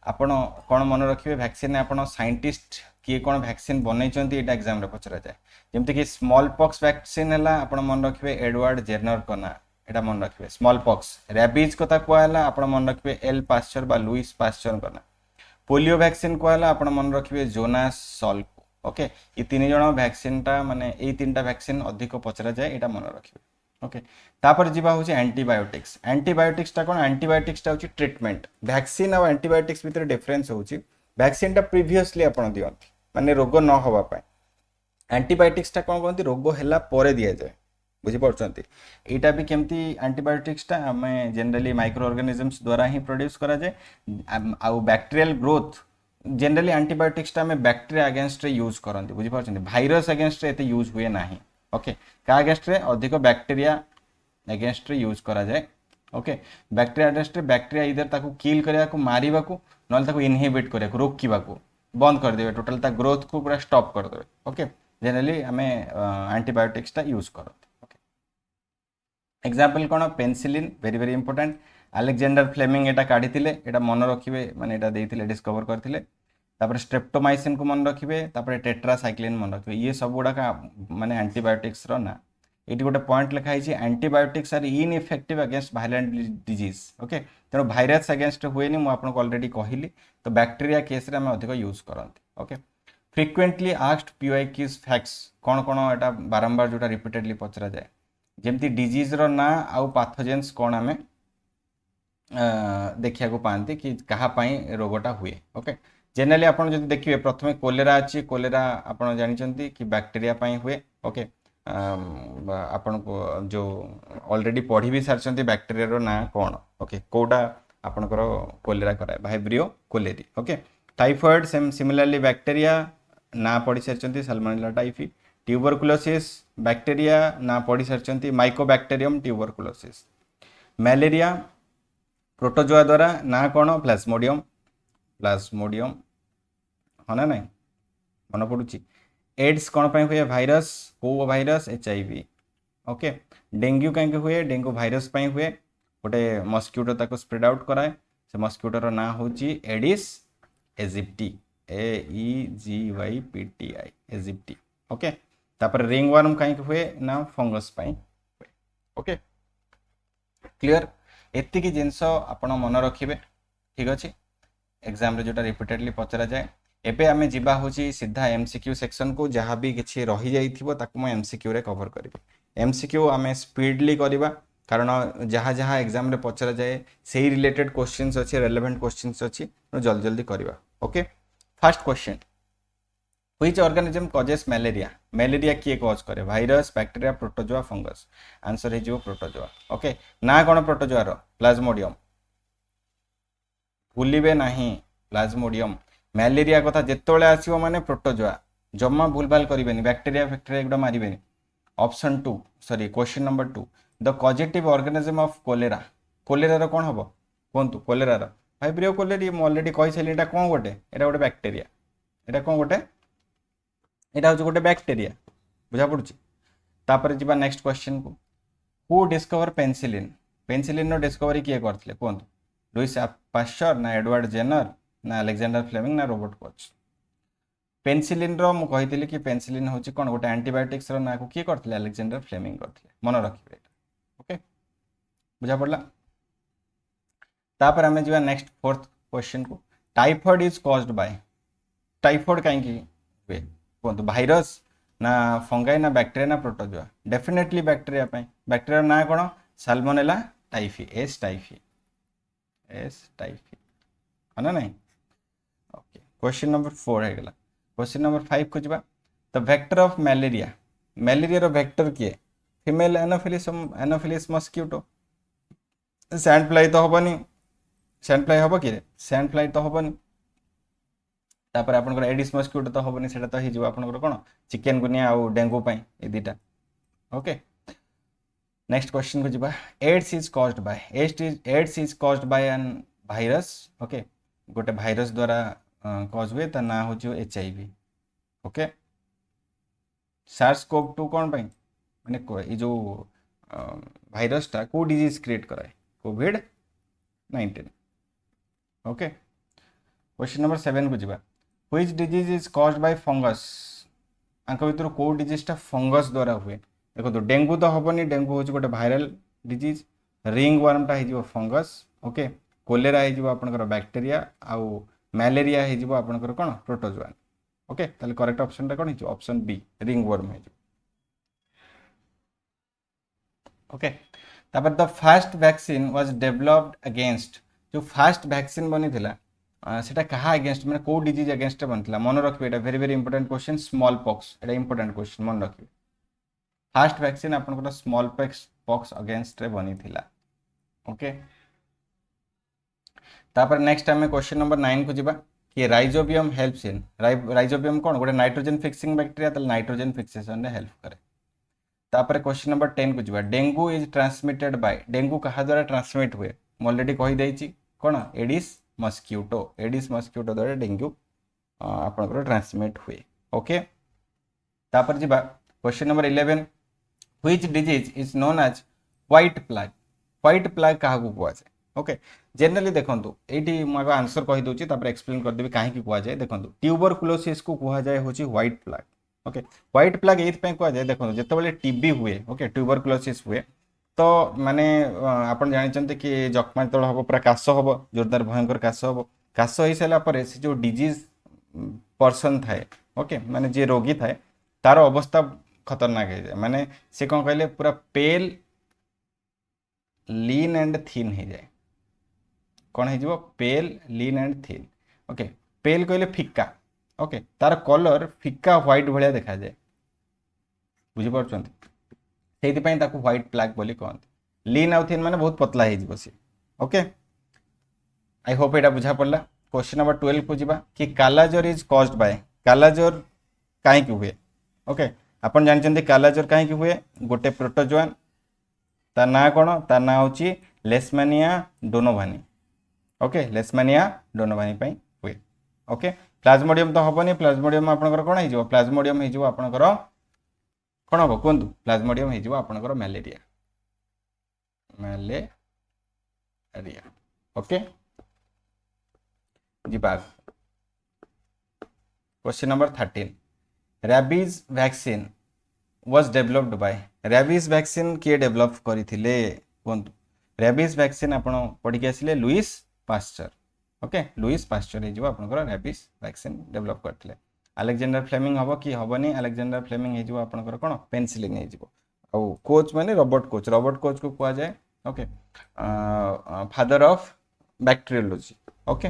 आपण कोन मन रखिबे वैक्सीन ने आपण साइंटिस्ट किए कोन वैक्सीन बनै चंती एटा एग्जाम रे पचरा जाय जेमति कि स्मॉल पॉक्स वैक्सीन हला आपण मन रखिबे एडवर्ड जेनर कोना एटा मन रखिबे स्मॉल पॉक्स रैबीज कथा को हला आपण मन रखिबे एल पास्चर बा लुइस पास्चर कोना पोलियो वैक्सीन को हला आपण मन रखिबे जोनास सॉल्क ओके ये तीन जण वैक्सीन टा माने ए तीनटा वैक्सीन अधिक पचरा जाए एटा मन रखिबे ओके तापर जीवा होची एंटीबायोटिक्स टा कोन एंटीबायोटिक्स टा होची ट्रीटमेंट वैक्सीन और एंटीबायोटिक्स भीतर डिफरेंस होची वैक्सीन टा प्रीवियसली आपण दियंती माने रोग न होबा पाए एंटीबायोटिक्स टा कोन कोनती रोग हैला परे दिया जाए बुझी पारछंती एटा भी केमती एंटीबायोटिक्स टा हमें जनरली माइक्रो ऑर्गेनिजम्स द्वारा ही प्रोड्यूस करा जाए आ बैक्टीरियल ग्रोथ जनरली एंटीबायोटिक्स टा में बैक्टीरिया अगेंस्ट रे यूज करंती बुझी पारछंती वायरस अगेंस्ट रे एते यूज हुए नाही ओके का अगेंस्ट रे अधिक बैक्टीरिया अगेंस्ट रे यूज करा जाए ओके बैक्टीरिया अगेंस्ट रे बैक्टीरिया इधर ताको किल करिया को मारिबा को नल ताको इनहिबिट करिया को रोकिबा को बंद कर देबे टोटल ता ग्रोथ को पूरा स्टॉप कर देबे ओके जनरली हमें एंटीबायोटिक्स टा यूज करंती ओके एग्जांपल कोन penicillin very very important Alexander Fleming एटा काढिथिले एटा मन रखिबे माने एटा देइथिले डिस्कवर करथिले तापर स्ट्रेप्टोमाइसिन को मन रखिबे तापर टेट्रासाइक्लिन मन रखिबे ये सब गुडा का माने एंटीबायोटिक्स रो ना एटी गोटे पॉइंट लिखा है antibiotics are ineffective against violent disease okay तेणु भाइरस अगेंस्ट हुए नहीं मुझे ऑलरेडी कहली तो बैक्टीरिया केस रे हम अधिक यूज करते okay frequently asked PYQs facts कौन कौन एटा बारंबार जोटा रिपीटेडली पचरा जाए जमती डिजीज रो ना आउ पाथोजेन्स कौन आम देखा को पाती कि कहाँपाई रोगटा हुए ओके जनरली आप देखिए प्रथम कोलेरा अच्छी कोलेरा आप जानते कि बैक्टीरिया हुए ओके आपण को जो ऑलरेडी पढ़ी भी सारी बैक्टीरिया रो ना कौन ओके कोटा आपणकर कोलेरा कराए vibrio cholerae okay typhoid same similarly bacteria ना पढ़ी सारी साल्मोनेला टाइफी ट्यूबरकुलोसिस बैक्टीरिया ना पढ़ी सारी माइकोबैक्टीरियम ट्यूबरकुलोसिस मलेरिया प्रोटोजोआ द्वारा ना कौन प्लाज्मोडियम हाँ ना नहीं मन पड़ुची एड्स कौन पाई हुए भाइरस को भाइरस HIV ओके डेंगू कहीं हुए डेंगू भाइरस पाई हुए गोटे मस्क्यूटो ताको स्प्रेड आउट कराए से मस्क्यूटो रो ना होची Aedes aegypti AEGYPTI aegypti okay तापर रिंग वर्म कहीं हुए ना फंगस पाई हुए ओके क्लियर एति की जिंस आपण मन रखिबे ठीक अछि एग्जाम रे जोटा रिपीटेडली पचरा जाए एबे आमे जिबा होची सीधा एमसीक्यू सेक्शन को, जहाँ भी किछि रही जाइथिबो ताकू मैं एमसीक्यू रे कवर करिबि। एमसीक्यू आमे स्पीडली करिबा, कारण जहाँ जहाँ एग्जाम रे पचरा जाए सेही रिलेटेड क्वेश्चंस अछि, रेलेवेंट क्वेश्चंस अछि, तो जल्दी जल्दी करिबा। Okay, first question, which organism causes malaria? Malaria किए कॉज करे? Virus, bacteria, protozoa, fungus? Answer है जो प्रोटोजोआ। ओके, ना कौन प्रोटोजोआ रो? प्लाज्मोडियम, भूलिबे नहीं, प्लाज्मोडियम। मैलेरिया कथा जेतोले आसीबो माने प्रोटोजोआ, जम्मा भूल भाल करिवेनी, बैक्टीरिया फैक्टीरिया एगुडा मारिवेनी। ऑप्शन 2, sorry question number 2, the causative organism of cholera. Cholera रो कोन हबो कोंतु? कोलेरा रो फाइब्रियो कोलेरी मु ऑलरेडी कहि छैली, एटा कोन गोटे? एटा गोटे बैक्टीरिया। एटा कोन गोटे? एटा हो गोटे बैक्टीरिया, बुझा पड़ुची। तापर जिबा नेक्स्ट क्वेश्चन को, हु डिस्कवर पेनिसिलिन? पेनिसिलिन रो डिस्कवरी किए करथिले कोंतु? लुइस पाश्चर, ना एडवर्ड जेनर, ना अलेक्जेंडर फ्लेमिंग, ना रॉबर्ट कोच? पेनिसिलिन रो मु कहिथिले कि पेनिसिलिन होची कोन गोटे एंटीबायोटिक्स रो ना को किए करथिले? अलेक्जेंडर फ्लेमिंग करथिले, मन रखिबे। ओके, बुझा पड़ला। तापर हमें जिबा नेक्स्ट फोर्थ क्वेश्चन को, typhoid is caused by? Typhoid काहे की हुए कोंतु? भाइरस, ना फंगाई, ना बैक्टीरिया, ना प्रोटोजोआ? डेफिनेटली बैक्टीरिया पे। बैक्टीरिया ना कोन? Salmonella typhi, S typhi, S typhi, है ना नहीं? ओके, क्वेश्चन नंबर 4 है गला। क्वेश्चन नंबर 5 को जिबा, the vector of malaria. Malaria रो वेक्टर किए? Female Anopheles, Anopheles mosquito. Sand fly तो हबनी, सैंड फ्लाई हबो कि? सैंड फ्लाई तो हबनी। तापर आपनकर एडिस मस्किटो तो हबनी, सेटा तो हिजिबो आपनकर कोन? चिकन गुनिया और डेंगू पाई, ए दिटा। ओके, नेक्स्ट क्वेश्चन को जिबा, AIDS is caused by? AIDS is caused by an virus. Okay, गोटे भाइरस द्वारा कॉज हुए, ता ना हो एचआईवी। ओके, सार्स कोव 2 कौन पाई? माने ये जो भाइरस टा को डिजीज क्रिएट कराए? कोविड-19। ओके, क्वेश्चन नंबर 7 को जिबा, which disease is caused bye fungus? आंक भितर को डिजीज टा फंगस द्वारा हुए? देखो तो डेंगू तो हबनी, डेंगू हो गोटे भाइरल डिजीज। रिंग वर्म टा हो फंगस। ओके, कोलेरा हो आपनकर बैक्टीरिया, आउ मैलेरिया हो आपनकर कोन? प्रोटोजोआ। ओके, ताले करेक्ट ऑप्शन टा कोन हो? ऑप्शन बी, रिंग वर्म हो। ओके, तापर the fast vaccine was developed against? जो फास्ट वैक्सीन बनी थिला सेटा कहा अगेंस्ट, माने को डिजीज अगेंस्ट बनी थिला? मन रखिबे, एटा very very important question. Small pox, एटा इंपोर्टेंट क्वेश्चन, मन रखिबे। फास्ट वैक्सीन आपनकर स्मॉल पॉक्स अगेंस्ट रे बनी थिला। ओके, तापर नेक्स्ट टाइम में क्वेश्चन नंबर 9 को जिबा, कि राइजोबियम हेल्प्स इन? राइजोबियम कोन? गोटे नाइट्रोजन फिक्सिंग बैक्टीरिया, तले नाइट्रोजन फिक्सेशन रे हेल्प करे। तापर क्वेश्चन नंबर 10 को जिबा, dengue is transmitted bye? Dengue कहा द्वारा ट्रांसमिट हुए? मैं ऑलरेडी कहि देछि कोन? Aedes mosquito. एडिस मस्किटो द्वारा डेंगू आपनकर ट्रांसमिट हुए। ओके, तापर जिबा question number 11, which disease is known as white plague? White plague कहा को कुआ जाय? ओके, जनरली देखंतु एठी मु आगे आंसर कहि दोछि, तापर एक्सप्लेन कर देबी काहे की कुआ जाय। देखंतु ट्यूबरकुलोसिस को कुआ जाय होछि white plague. Okay, white plague एथ पे कुआ जाय? देखंतु जेतेबेले टीबी हुए, ओके, ट्यूबरकुलोसिस हुए, तो माने आपण जानिचंते कि जक्मा तळ हबो, पूरा काश हबो, जोरदार भयंकर काश हबो। काश होई साला परे से जो डिजीज पर्सन थाए, ओके, माने जे रोगी थाए, तार अवस्था खतरनाक है जाए। माने से कौन कहले? पूरा पेल, लीन एंड थिन हो जाए। कौन हो? पेल, लीन एंड थिन। ओके, पेल कहले फिका। ओके, तार कलर फिका व्हाइट भाया देखा जाए, बुझिपारुछंती? सेइथिपाई ताकू व्हाइट प्लेग बोली कहंती। लीन आउ थिन माने बहुत पतला हो जिवो से। ओके, आई होप एटा बुझा पड़ला। क्वेश्चन नंबर 12 को जिबा, कि कालाजोर इज कॉज्ड बाय? कालाजोर काहे की हुए? ओके, आपण जानचंती कालाजोर काहे की हुए? गोटे प्रोटोजोआन, ता ना कोन? ता ना होची लेशमानिया डोनोवानी। ओके, लेशमानिया डोनोवानी पई हुए। ओके, प्लाज्मोडियम तो हबनी। प्लाज्मोडियम आपनकर कोन हे जिवो? प्लाज्मोडियम हे जिवो आपनकर कोन हबो कोंतु? प्लाज्मोडियम हे जिवो आपनकर मैलेरिया, मैलेरिया। ओके, जिबा question number 13, rabies vaccine was developed by? Rabies vaccine किए डेवलप करथिले कोंतु? रैबीज वैक्सीन आपण पढी के आसिले? Louis Pasteur. Okay Louis Pasteur हो आपनकर रेबिस वैक्सीन डेवलप करथिले अलेक्जेंडर फ्लेमिंग हबो कि हबनी अलेक्जेंडर फ्लेमिंग हो आपनकर कोन पेनिसिलिन हो आ कोच माने रॉबर्ट कोच को कुआ जाए okay father of bacteriology okay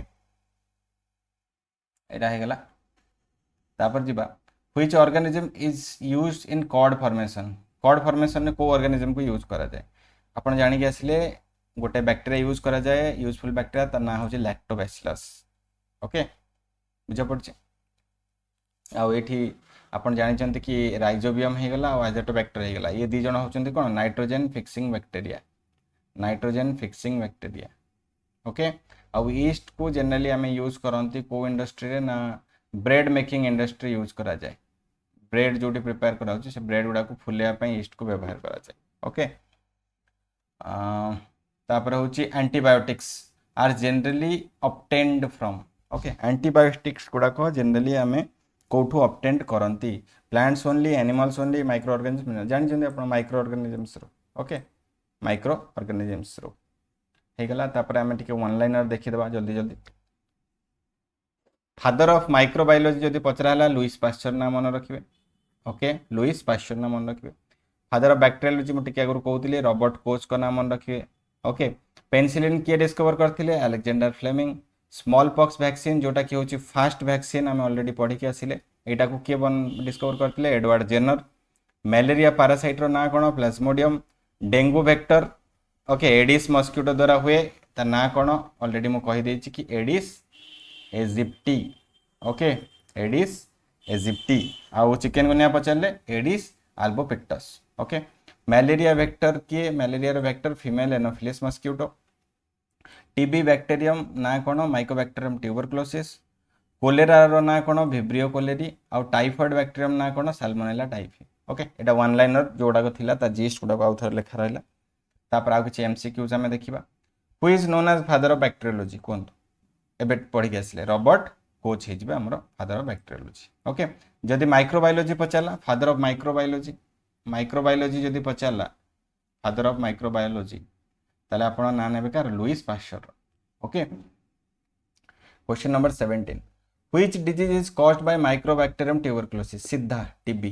एटा हे गला तापर जिबा which organism is used in curd formation ने को ऑर्गेनिज्म को यूज करा जाए आपण जानि के आसले गोटे बैक्टीरिया यूज करा जाए यूजफुल बैक्टीरिया तार ना होची लैक्टोबैसिलस ओके बुझा पड़छ आ एठी आपण जानिचंती कि राइजोबियम हे गला आ एजोटोबैक्टर हे गला ये दी जण होचंती कोन नाइट्रोजन फिक्सिंग बैक्टीरिया ओके आउ ईस्ट को जनरली आम यूज करती को इंडस्ट्री रे ना ब्रेड मेकिंग इंडस्ट्री यूज करा जाए ब्रेड जो प्रिपेयर करा से ब्रेड गुड़ा को फुलैया ईस्ट को व्यवहार करा जाए ओके तापर होची antibiotics are generally obtained from okay antibiotics गुड़ा को जनरली आम कौटू ऑब्टेन्ड करती plants only animals only microorganism जानते आप microorganisms okay microorganisms होगला तापर आम टे वन लाइनर देखीदे जल्दी जल्दी फादर ऑफ माइक्रोबायोलॉजी जदि पचरा लुईस पास्चर ना मन रखिए ओके लुईस पास्चर ना मन रखिए फादर ऑफ बैक्टीरियोलॉजी मुझे आगुरी कहती रॉबर्ट कोच का ना मन रखिए ओके पेनिसिलिन किए डिस्कवर करते Alexander Fleming smallpox vaccine जोटा कि हूँ फास्ट वैक्सीन आम ऑलरेडी पढ़ी आसिले यहाँ को किए डिस्कवर करते एडवर्ड जेनर मलेरिया पारासाइटर ना कौन plasmodium dengue vector okay Aedes mosquito द्वारा हुए ता ना कौन ऑलरेडी मुझे कहीदे कि Aedes aegypti okay Aedes aegypti आउ चिकनगुनिया पचारे Aedes albopictus okay malaria vector किए malaria vector female Anopheles mosquito TB bacterium ना कौन माइकोबैक्टेरियम ट्यूबरक्लोसिस कोलेरा ना कौन विब्रियो कोलेरी आउ टाइफॉइड बैक्टेरियम ना कौन साल्मोनेला टाइफी ओके एटा वन लाइनर जोड़ाक थिला ता जीस्ट गुड़ाक आउ थोड़ा लेखा रहा तापर आउ किछि एमसीक्यूज आमे देखिबा who is known as father of bacteriology कोन एबे पढ़ी के आसिले रॉबर्ट कोच हे हमर फादर ऑफ बैक्टीरियोलॉजी ओके जदि माइक्रोबायोलॉजी पचारला फादर ऑफ माइक्रोबायोलॉजी जदि पचारला फादर ऑफ माइक्रोबायोलॉजी ताले आपण ना नेबे कार Louis Pasteur okay question number 17 which disease is caused by Mycobacterium tuberculosis सीधा टीबी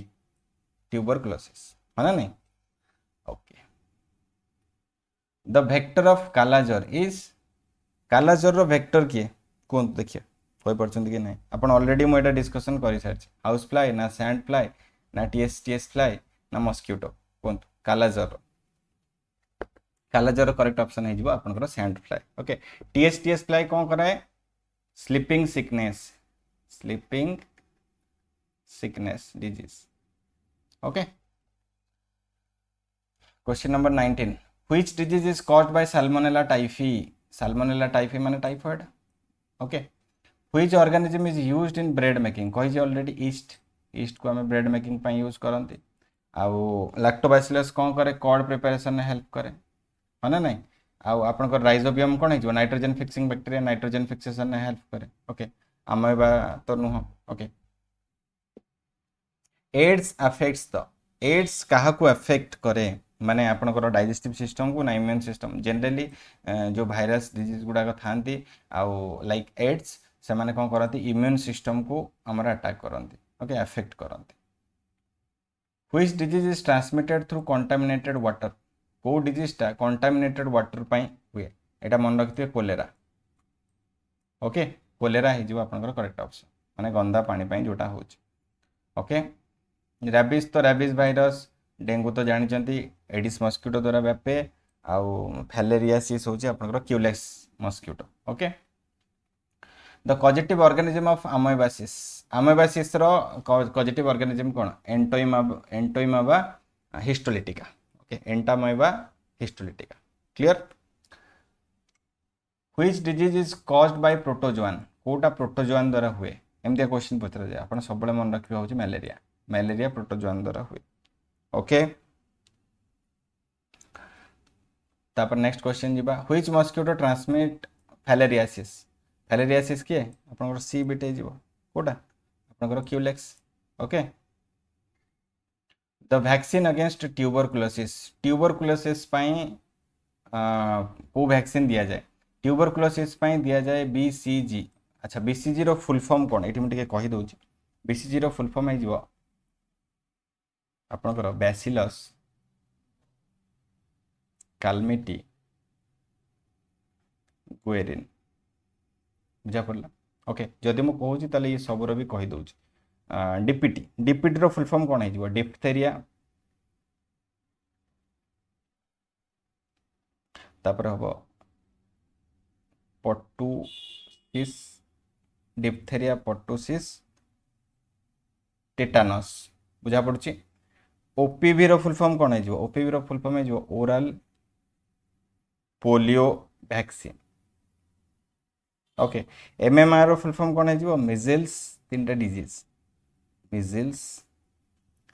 ट्यूबरक्लोसिस है ना नहीं okay the vector of kala azar is kala azar रो वेक्टर किए कौन देखिए कोई पढ़ते कि नहीं आप ऑलरेडी मुझे डिस्कसन कर सारी हाउस फ्लाई ना सैंड फ्लाई ना टीएस फ्लाई ना मस्क्यूटो कौन कालाजर करेक्ट ऑप्शन है आपनकर sand fly okay tsetse fly कौन कराए sleeping sickness disease okay question number 19 which disease is caused by Salmonella typhi माने typhoid okay which organism is used in bread making कही already yeast को हमें bread making पे use करती आउ lactobacillus कौन करे कॉर्ड प्रिपरेशन में हेल्प करे है ना नहीं आउ आपनकर राइजोबियम कौन हो nitrogen fixing bacteria nitrogen fixation में हेल्प करे ओके अमेबा तो नुह ओके एड्स क्या अफेक्ट करे माने आपनकर डाइजेस्टिव सिस्टम को ना इम्यून सिस्टम जनरली जो वायरस डिजीज गुड़ाक था आउ लाइक एड्स से माने कौन करती इम्यून सिस्टम को आमर अटैक करती ओके अफेक्ट करती which disease is transmitted through contaminated water को डिजीजटा कंटामिनेटेड वाटर पाई हुए एटा मन रखिए कोलेरा ओके कोलेरा हो आपनकर करेक्ट ऑप्शन माने गंदा पानी पाई जोटा हो ओके रैबिस तो रैबिस वायरस डेंगू तो जानते एडिस मस्किटो द्वारा व्यापे आउ फैलेरियासिस होची आपनकर Culex mosquito okay the causative organism of amoebiasis रो कॉजेटिव ऑर्गेनिज्म कौन Entamoeba histolytica okay Entamoeba histolytica clear which disease is caused by protozoan कोटा प्रोटोजोआन द्वारा हुए एमती क्वेश्चन पचरा जाए आप सब मन रखिए हूँ मलेरिया प्रोटोजोआन द्वारा हुए ओके तापर नेक्स्ट क्वेश्चन जीबा व्हिच मस्किटो ट्रांसमिट फैलेरियासिस किए आपनकर सी बिटे जीवो कोटा आपनकर Culex okay the vaccine against tuberculosis पाई को वैक्सीन दिया जाए ट्यूबरकुलोसिस पई दिया जाए बीसीजी। अच्छा बीसीजी रो फुल फॉर्म कोन एठी मैं कहि दउची। बीसीजी रो फुल फॉर्म है जीवो आपनकर बैसिलस कालमिटी गुएरिन बुझा पड़ला। ओके जदि मु कहूची ताले ये सबरो भी कहि दउची। डीपीटी डीपीटी रो फुल फॉर्म कोन है जीवो डिप्थेरिया तापर हबो पटुसिस डिप्थेरिया पटुसिस टेटानस बुझा पड़ुची। ओपीवी रो फुल फॉर्म कोन है जीवो ओपीवी रो फुल फॉर्म है जीवो oral polio vaccine. Okay MMR रो फुल फॉर्म कोन है जीवो मिजल्स तीनटा डिजीज मिजल्स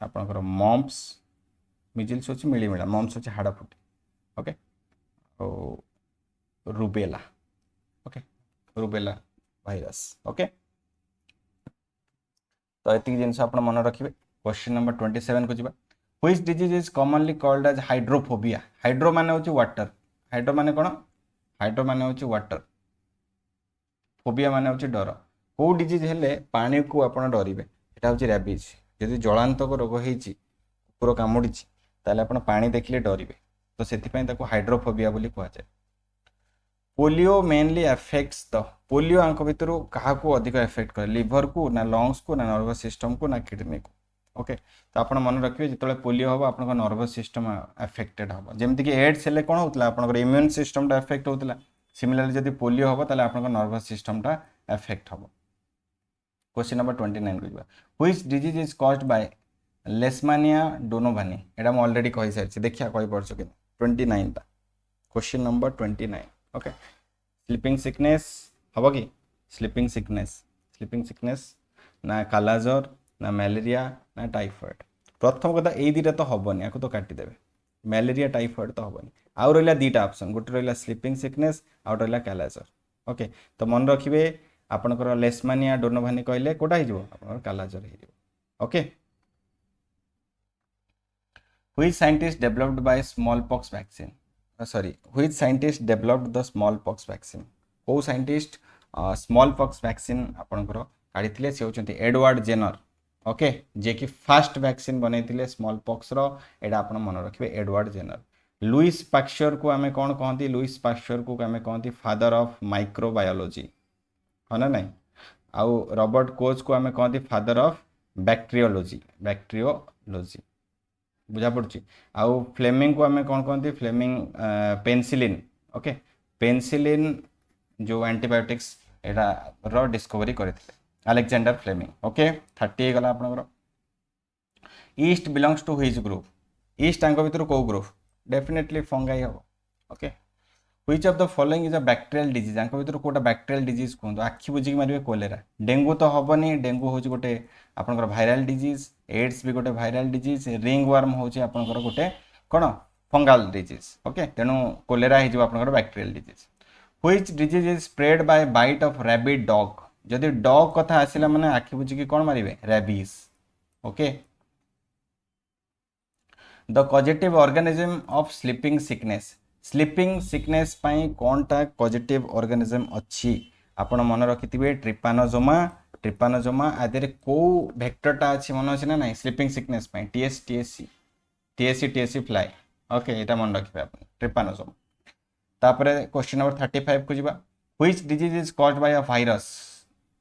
आपनकर मम्प्स मिजल्स होची मिलीमिला मम्प्स होची हाडाफुटी। ओके ओ rubella okay rubella virus. Okay तो एतिक जिनस आपण मन रखिबे। क्वेश्चन नंबर 27 को जिबा which disease is commonly called as hydrophobia. Hydro माने होची वाटर हाइड्रो माने कोन हाइड्रो माने होची वाटर फोबिया माने होची डर। को डिजीज हेले पानी को आपण डरिबे एटा होची रैबिज। यदि जलांतक रोग हेची कुकुर कामुडिची ताले आपण पानी देखिले डरिबे तो सेथि पय ताको हाइड्रोफोबिया बोली कहआ जाय। Polio mainly affects the polio आंक भितर क्या अधिक एफेक्ट करे लिवर को ना लंग्स को ना नर्वस सिस्टम को ना किडनी को। ओके तो आप मन रखिए जो पोलियो हम आप नर्वस सिस्टम एफेक्टेड हम जमीक एड्स हेल्ले कौन होता आप इम्यून सिस्टम एफेक्ट होता सिमिलरली जब पोलियो हम ताले आप नर्वस सिस्टम एफेक्ट हम। क्वेश्चन नंबर 29 को which disease is caused bye लेशमानिया donovani एटा मैं ऑलरेडी कहि सारी देखिया कहि परछो कि 29 टा question number 29। Okay sleeping sickness हम कि स्लीपिंग सिकनेस ना कालाजर ना मलेरिया ना टाइफॉइड। प्रथम कथा यही दुटा तो हेनी या तो काटिदेवे मलेरिया टाइफॉइड तो हेनी आउ रहा दुटा ऑप्शन गोटे रहा स्लीपिंग सिकनेस आउ रहा कालाजर। ओके तो मन रखिए आपनकर लेशमानिया डोनोवानी कहले कोटा हो कालाजर हो। Okay which scientist developed by small pox vaccine sorry which scientist developed the small pox vaccine को साइंटिस्ट स्मॉल पॉक्स वैक्सीन आपनकर काढ़ी से होचंती एडवर्ड जेनर। ओके जे कि फास्ट वैक्सीन बनैतिले स्मॉल पॉक्स रो एडा आपण मन रखिबे एडवर्ड जेनर। लुइस पास्चर को आमे कोन कहंती लुइस पास्चर को आमे कहंती फादर ऑफ माइक्रोबायोलॉजी है ना नहीं आउ रॉबर्ट कोच को आमे कहंती फादर ऑफ बैक्टीरियोलॉजी बुझा पड़ुची। आउ फ्लेमिंग को आमे कोन कहंती फ्लेमिंग पेनिसिलिन। ओके पेनिसिलिन जो एंटीबायोटिक्स एटा रो डिस्कवरी करथिले अलेक्जेंडर फ्लेमिंग। ओके 30 गला आपनकर yeast belongs to which group yeast आंक भितर को ग्रुप डेफिनेटली फंगाई हो। Okay which of the following is a bacterial disease आंक भितर कोटा बैक्टीरियल डिजीज कहंतो आखि बुझी मारिबे कोलेरा डेंगू तो हबनी डेंगू होची गोटे आपनकर वायरल डिजीज एड्स भी गोटे वायरल डिजीज रिंग वर्म होची आपनकर गोटे कोन फंगल डिजीज। ओके तेनु कोलेरा हे जो आपनकर bacterial disease. Which disease is spread by bite of rabid dog जदि डॉग कथा आसिला माने आखि बुझी कौन मारिबे rabies. Okay the causative organism of sleeping sickness पई कोनटा कॉजेटिव ऑर्गेनिज्म अच्छी आपण मन रखिथिबे ट्रिपानोजोमा आदि को वेक्टरटा अछि मन अछि ना नाही स्लीपिंग सिकनेस पई टीएससी फ्लाई। ओके एटा मन रखिबे आपण ट्रिपानोजोमा। तापरे क्वेश्चन नंबर 35 को जिबा which disease is caused by a virus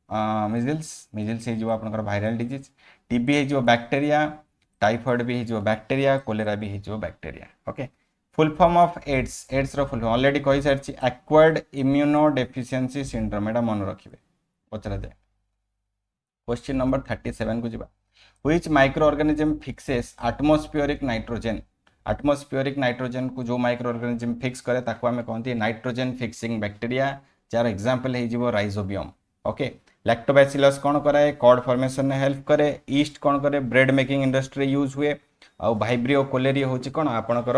measles हो आपनकर वायरल डिजीज टीबी हो बैक्टीरिया टाइफॉइड भी हो बैक्टीरिया कोलेरा भी हो bacteria. Okay full form of AIDS रो फुल फॉर्म ऑलरेडी कहि सारछि एक्वायर्ड इम्यूनो डेफिशिएंसी सिंड्रोम एटा मन रखिबे पचरा दे। क्वेश्चन नंबर 37 को जिबा which microorganism fixes atmospheric nitrogen को जो माइक्रो ऑर्गेनिज्म फिक्स करे ताको हमें कहंती नाइट्रोजन फिक्सिंग बैक्टीरिया जार एग्जांपल हे जिवो राइजोबियम। ओके लैक्टोबैसिलस कौन कराए कॉर्ड फॉर्मेशन में हेल्प करे ईस्ट कौन करे ब्रेड मेकिंग इंडस्ट्री यूज हुए आउ वाइब्रियो कोलेरिया होची कौन आपनकर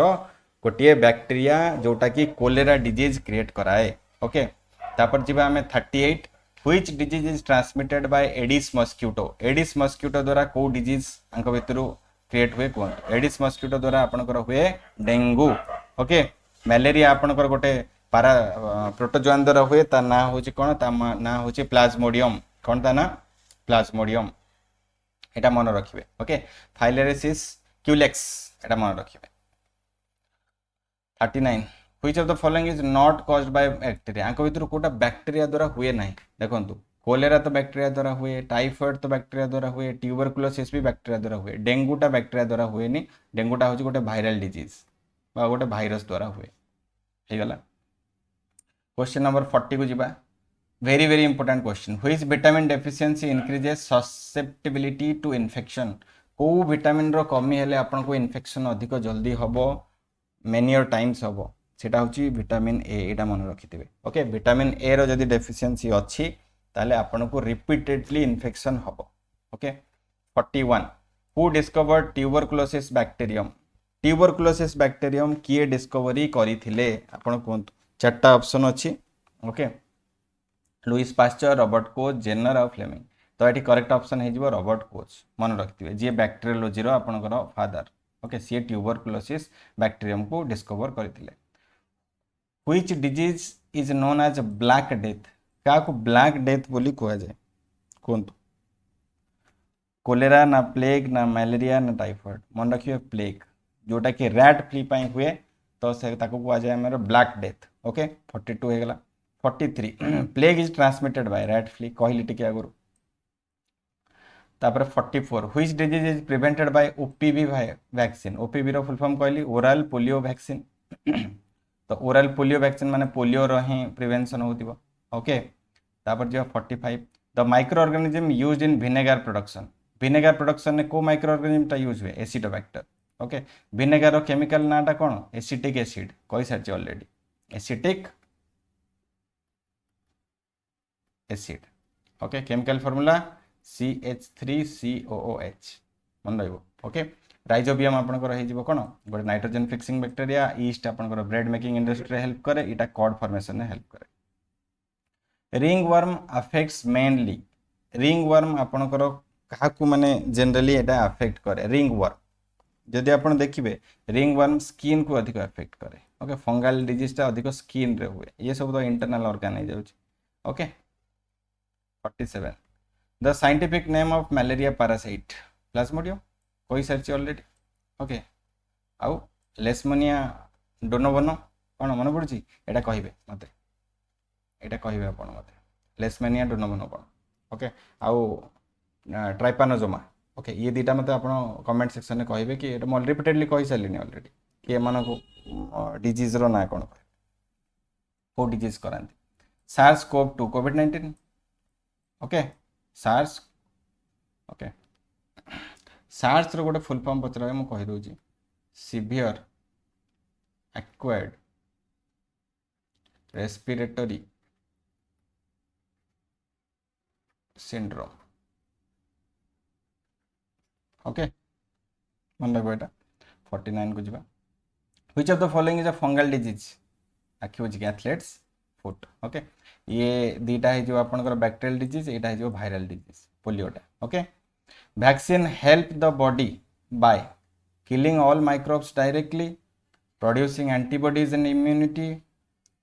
गोटे बैक्टीरिया जोटा कि कोलेरा डिजीज क्रिएट कराए। ओके तापर जिबा हमें 38 which disease is transmitted by Aedes mosquito द्वारा को डिजीज आंक भितरु क्रिएट हुए कहंत एडिस मस्क्यूटो द्वारा आपनकर हुए डेंगू। ओके मलेरिया आपनकर गोटे पारा प्रोटोजोआन द्वारा हुए ता ना होची कोन ता ना होची प्लाज्मोडियम कोन ता ना प्लाज्मोडियम एटा मन रखिबे ओके फाइलेरिसिस क्यूलेक्स एटा मन रखिबे 39 which of the following is not caused by bacteria आंको भितर कोटा बैक्टीरिया द्वारा हुए नाही देखंतु कोलेरा तो बैक्टीरिया द्वारा हुए टाइफॉइड तो बैक्टीरिया द्वारा हुए ट्यूबरकुलोसिस भी बैक्टीरिया द्वारा हुए डेंगूटा बैक्टीरिया द्वारा हुए नहीं डेंगूटा होची गोटे वायरल डिजीज बा गोटे भाइरस द्वारा हुए हे गला क्वेश्चन नंबर 40 को जिबा very very important question which vitamin deficiency increases susceptibility to infection को विटामिन रो कमी हेले आपन को इन्फेक्शन अधिक जल्दी हबो मेनियर टाइम्स हबो सेटा होची विटामिन ए एटा मन रखिथिबे ओके विटामिन ए रो जदी डेफिशिएंसी अछि ताले आपन को रिपीटेडली इन्फेक्शन हबो okay 41 who discovered tuberculosis bacterium किए डिस्कवरी करिथिले आपन कोंतु चारटा ऑप्शन अछि okay Louis Pasteur Robert Koch Jenner और फ्लेमिंग तो ये करेक्ट ऑप्शन है रॉबर्ट कोच मन रखिथे जी बैक्टेरियोलॉजी रो आपनकर father okay see tuberculosis bacterium को डिस्कवर करथिले which disease is known as black death क्या को ब्लैक डेथ बोली कहा जाए कोंतु कोलेरा ना प्लेग ना मलेरिया ना टाइफॉइड मन रखिए प्लेग जोटा कि रैट फ्ली पाई हुए तो से ताको कहा जाए हमर ब्लैक डेथ ओके 42 हो गला 43 plague is transmitted by rat flea कहली टिके आगुरु तापर 44 which disease is prevented by OPV vaccine OPV रो फुल फॉर्म कहली ओरल पोलियो वैक्सीन तो ओरल पोलियो वैक्सीन माने पोलियो रो ही प्रिवेंशन होतिबो ओके तापर जो 45 the micro organism used in vinegar production ने को माइक्रो ऑर्गेनिज्म टा यूज हुए एसिडोबैक्टर ओके विनेगार रो केमिकल नाटा कोन एसिटिक एसिड कहि सारछि already acetic acid okay chemical formula CH3COOH मन रहिबो ओके राइजोबियम आपनकर रहि जिवो कोन गोटे नाइट्रोजन फिक्सिंग बैक्टीरिया ईस्ट आपनकर ब्रेड मेकिंग इंडस्ट्री हेल्प करे इटा कॉड फॉर्मेशन ने हेल्प करे ring worm affects mainly ring worm आपनकर काहाकू माने जनरली एटा अफेक्ट करे रिंग वर्म जदि आपण देखिबे रिंग वर्म स्किन को अधिक अफेक्ट करे ओके फंगल डिजीज ता अधिक स्किन रे हुए ये सब तो इंटरनल ऑर्गन है जाउछ okay 47 the scientific name of malaria parasite plasmodium कोई सर्च ऑलरेडी ओके आउ लेशमोनिया डोनोबोनो कोन मन पड़ुची एटा कहिबे मते एटा कहिबे आपण मते लेशमोनिया डोनोबोनो कोन ओके आउ ट्राइपानोजोमा ओके ये दीटा मते आपण कमेंट सेक्शन में कहिबे कि एटा म रिपीटेडली कहि सालिनी ऑलरेडी कि एमान को डिजीज रो ना कोन को डिजीज करांती सार्स कोव 2 कोविड-19 ओके सार्स ओके सार्स रो गोटे फुल फॉर्म पचरा मैं कहि दोची severe acquired respiratory syndrome okay मन रखो एटा 49 को जिबा which of the following is a fungal disease आखिबुची एथलेट्स फुट ओके ये दीटा है जो आपनकर बैक्टीरियल डिजीज एटा है जो वायरल डिजीज पोलियोटा okay vaccine help the body by killing all microbes directly producing antibodies and immunity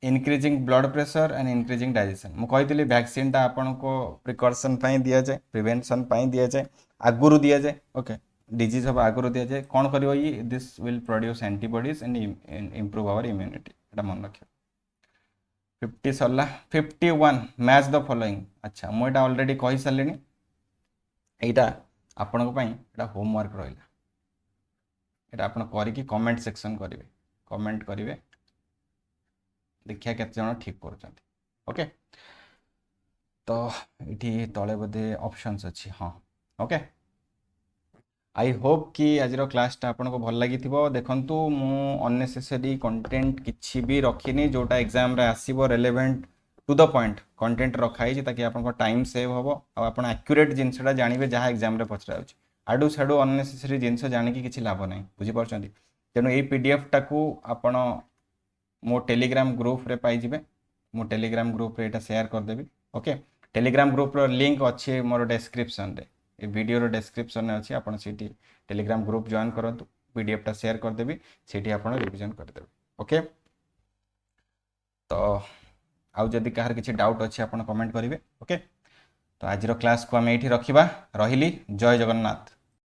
increasing blood pressure and increasing digestion मु कहितली वैक्सीन ता आपन को प्रिकॉशन पई दिया जाए प्रिवेंशन पई दिया जाए आगुरु दिया जाए ओके डिजीज सब आगुरु दिया जाए कौन करियो ये this will produce antibodies and improve our immunity एटा मन रखियो 50 सरला 51 मैच द फॉलोइंग अच्छा मु एटा ऑलरेडी कहि सालेनी एटा आपन को पई एटा होमवर्क रहिला एटा आपन करि कि कमेंट सेक्शन करिवे कमेंट करिवे देखिया केते जण ठीक करछंती ओके तो इठी तळे बदे ऑप्शंस अछि हां ओके आई होप कि आज क्लासटा आपन को भल लगी देखंतु मु अननेसेसरी कंटेंट किछि भी रखिनी जोटा एग्जाम रे आसीबो relevant to the point content रखाई ताकि आपन को टाइम सेव होबो आ आपन एक्यूरेट जिंसटा जानिबे जहा एग्जाम रे पचरा होछि आडू साडू अननेसेसरी जिंस जानि कि किछि लाभ नै बुझि परछंती तेनु ए पीडीएफ टाकू आपन मो टेलीग्राम ग्रुप रे पाई जिबे मो टेलीग्राम ग्रुप रे एटा शेयर कर देबी ओके टेलीग्राम ग्रुप रो लिंक अछि मोर डिस्क्रिप्शन रे ए वीडियो रो डिस्क्रिप्शन में अछि आपण सिटी टेलीग्राम ग्रुप जॉइन करंतु पीडीएफ टा शेयर कर देबी सिटी आपण रिवीजन कर देबे ओके ତ ଆଉ ଯଦି କାହାର କିଛି ଡାଉଟ୍ ଅଛି ଆପଣ କମେଣ୍ଟ କରିବେ। ଓକେ, ତ ଆଜିର କ୍ଲାସ୍କୁ ଆମେ ଏଇଠି ରଖିବା। ରହିଲି, ଜୟ ଜଗନ୍ନାଥ।